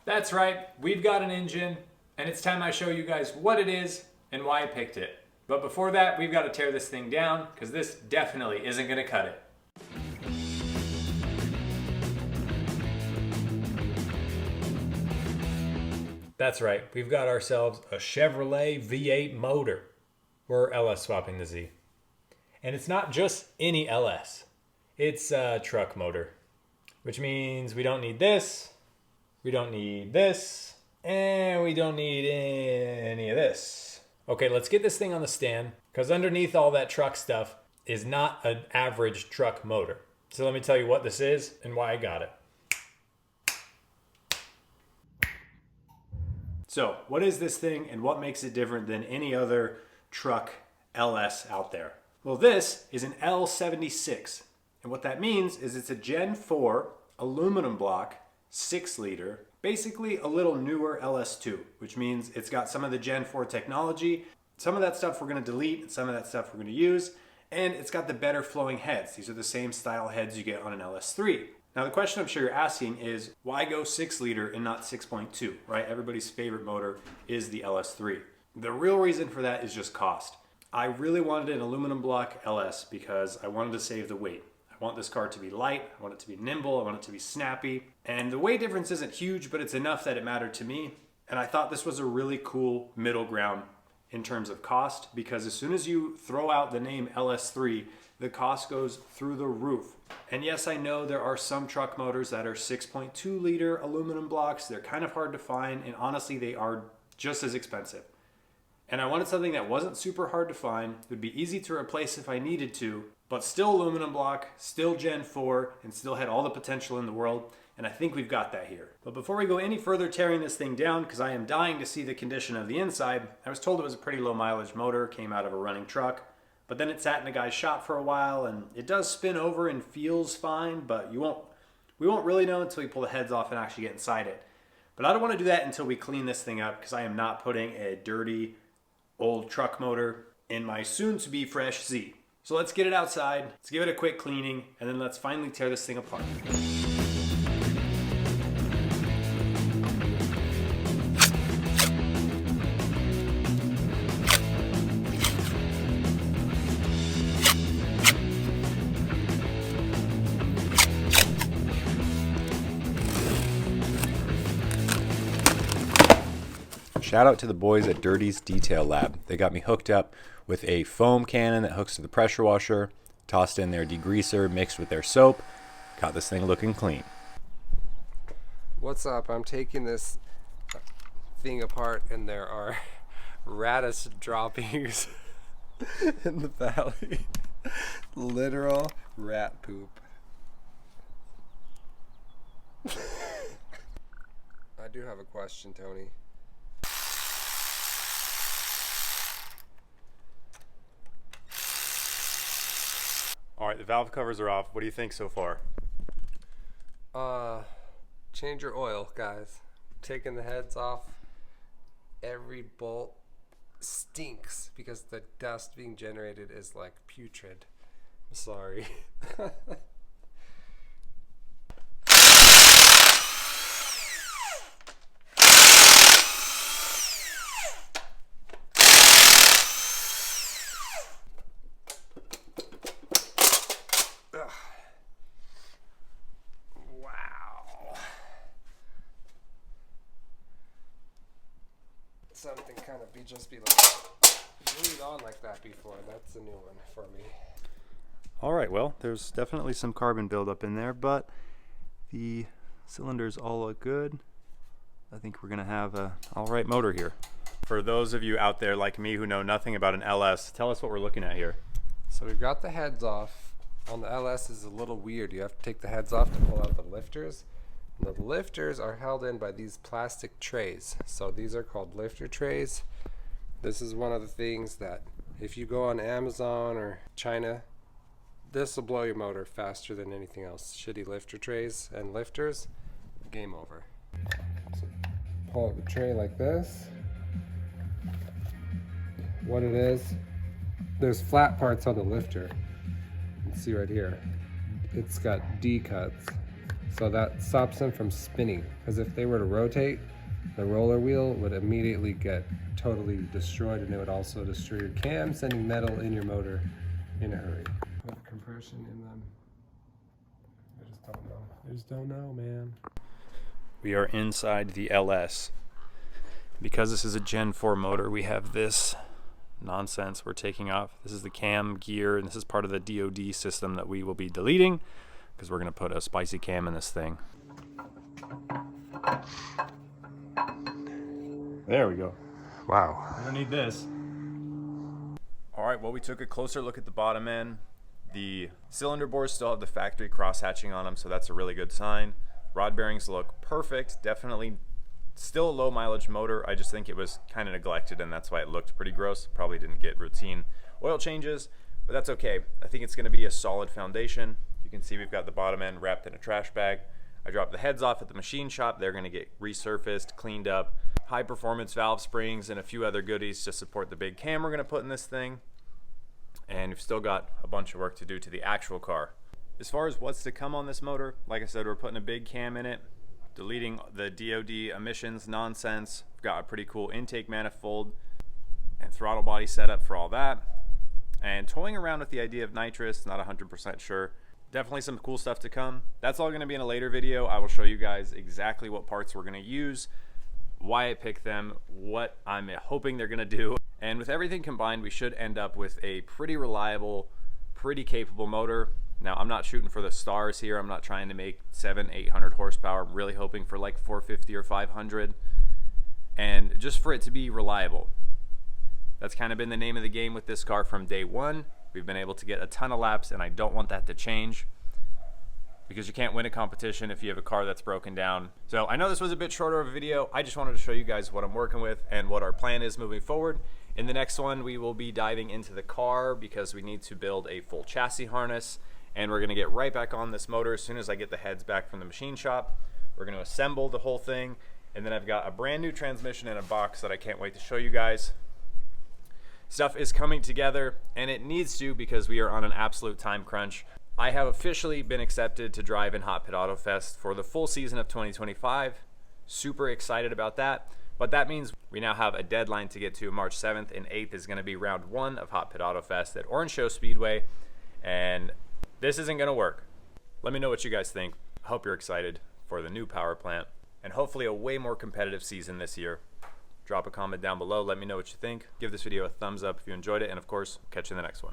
That's right, we've got an engine, and it's time I show you guys what it is and why I picked it. But before that, we've got to tear this thing down, because this definitely isn't going to cut it. That's right, we've got ourselves a Chevrolet V8 motor. We're LS swapping the Z. And it's not just any LS. It's a truck motor, which means we don't need this, we don't need this, and we don't need any of this. Okay, let's get this thing on the stand, because underneath all that truck stuff is not an average truck motor. So let me tell you what this is and why I got it. So, what is this thing and what makes it different than any other truck LS out there? Well, this is an L76. And what that means is it's a Gen 4 aluminum block, 6-liter, basically a little newer LS2, which means it's got some of the Gen 4 technology. Some of that stuff we're going to delete, and some of that stuff we're going to use. And it's got the better flowing heads. These are the same style heads you get on an LS3. Now the question I'm sure you're asking is, why go 6-liter and not 6.2, right? Everybody's favorite motor is the LS3. The real reason for that is just cost. I really wanted an aluminum block LS because I wanted to save the weight. I want this car to be light, I want it to be nimble, I want it to be snappy. And the weight difference isn't huge, but it's enough that it mattered to me. And I thought this was a really cool middle ground in terms of cost, because as soon as you throw out the name LS3, the cost goes through the roof. And yes, I know there are some truck motors that are 6.2-liter aluminum blocks. They're kind of hard to find, and honestly, they are just as expensive. And I wanted something that wasn't super hard to find, would be easy to replace if I needed to, but still aluminum block, still Gen 4, and still had all the potential in the world. And I think we've got that here. But before we go any further tearing this thing down, because I am dying to see the condition of the inside, I was told it was a pretty low mileage motor, came out of a running truck, but then it sat in a guy's shop for a while, and it does spin over and feels fine, but we won't really know until we pull the heads off and actually get inside it. But I don't want to do that until we clean this thing up, because I am not putting a dirty old truck motor in my soon-to-be fresh Z. So let's get it outside, let's give it a quick cleaning, and then let's finally tear this thing apart. Shout out to the boys at Dirty's Detail Lab. They got me hooked up with a foam cannon that hooks to the pressure washer, tossed in their degreaser mixed with their soap, got this thing looking clean. What's up? I'm taking this thing apart and there are radish droppings in the valley. Literal rat poop. I do have a question, Tony. All right, the valve covers are off. What do you think so far? Change your oil, guys. Taking the heads off. Every bolt stinks because the dust being generated is like putrid. I'm sorry. Something kind of just be like glued on like that before. That's a new one for me. All right, well, there's definitely some carbon buildup in there, but the cylinders all look good. I think we're gonna have a all right motor here. For those of you out there like me who know nothing about an LS, tell us what we're looking at here. So we've got the heads off. On the LS is a little weird. You have to take the heads off to pull out the lifters. And the lifters are held in by these plastic trays. So these are called lifter trays. This is one of the things that if you go on Amazon or China, this will blow your motor faster than anything else. Shitty lifter trays and lifters, game over. So pull out the tray like this. What it is, there's flat parts on the lifter. You can see right here. It's got D cuts. So that stops them from spinning. Because if they were to rotate, the roller wheel would immediately get totally destroyed, and it would also destroy your cam, sending metal in your motor in a hurry. Put compression in them. I just don't know. I just don't know, man. We are inside the LS. Because this is a Gen 4 motor, we have this nonsense we're taking off. This is the cam gear, and this is part of the DoD system that we will be deleting because we're going to put a spicy cam in this thing. There we go. Wow. We don't need this. All right, well, we took a closer look at the bottom end. The cylinder bores still have the factory cross hatching on them, so that's a really good sign. Rod bearings look perfect. Definitely still a low mileage motor. I just think it was kind of neglected, and that's why it looked pretty gross. Probably didn't get routine oil changes, but that's okay. I think it's going to be a solid foundation. You can see we've got the bottom end wrapped in a trash bag. I dropped the heads off at the machine shop. They're going to get resurfaced, cleaned up, high performance valve springs, and a few other goodies to support the big cam we're going to put in this thing. And we've still got a bunch of work to do to the actual car. As far as what's to come on this motor, like I said, we're putting a big cam in it, deleting the DoD emissions nonsense. We've got a pretty cool intake manifold and throttle body setup for all that. And toying around with the idea of nitrous, not 100% sure. Definitely some cool stuff to come. That's all going to be in a later video. I will show you guys exactly what parts we're going to use, why I picked them, what I'm hoping they're going to do. And with everything combined, we should end up with a pretty reliable, pretty capable motor. Now, I'm not shooting for the stars here. I'm not trying to make 700-800 horsepower. I'm really hoping for like 450 or 500. And just for it to be reliable. That's kind of been the name of the game with this car from day one. We've been able to get a ton of laps, and I don't want that to change because you can't win a competition if you have a car that's broken down. So I know this was a bit shorter of a video. I just wanted to show you guys what I'm working with and what our plan is moving forward. In the next one, we will be diving into the car because we need to build a full chassis harness, and we're going to get right back on this motor as soon as I get the heads back from the machine shop. We're going to assemble the whole thing, and then I've got a brand new transmission in a box that I can't wait to show you guys. Stuff is coming together, and it needs to because we are on an absolute time crunch. I have officially been accepted to drive in Hot Pit Auto Fest for the full season of 2025. Super excited about that. But that means we now have a deadline to get to. March 7th and 8th is going to be round 1 of Hot Pit Auto Fest at Orange Show Speedway. And this isn't going to work. Let me know what you guys think. I hope you're excited for the new power plant and hopefully a way more competitive season this year. Drop a comment down below. Let me know what you think. Give this video a thumbs up if you enjoyed it. And of course, catch you in the next one.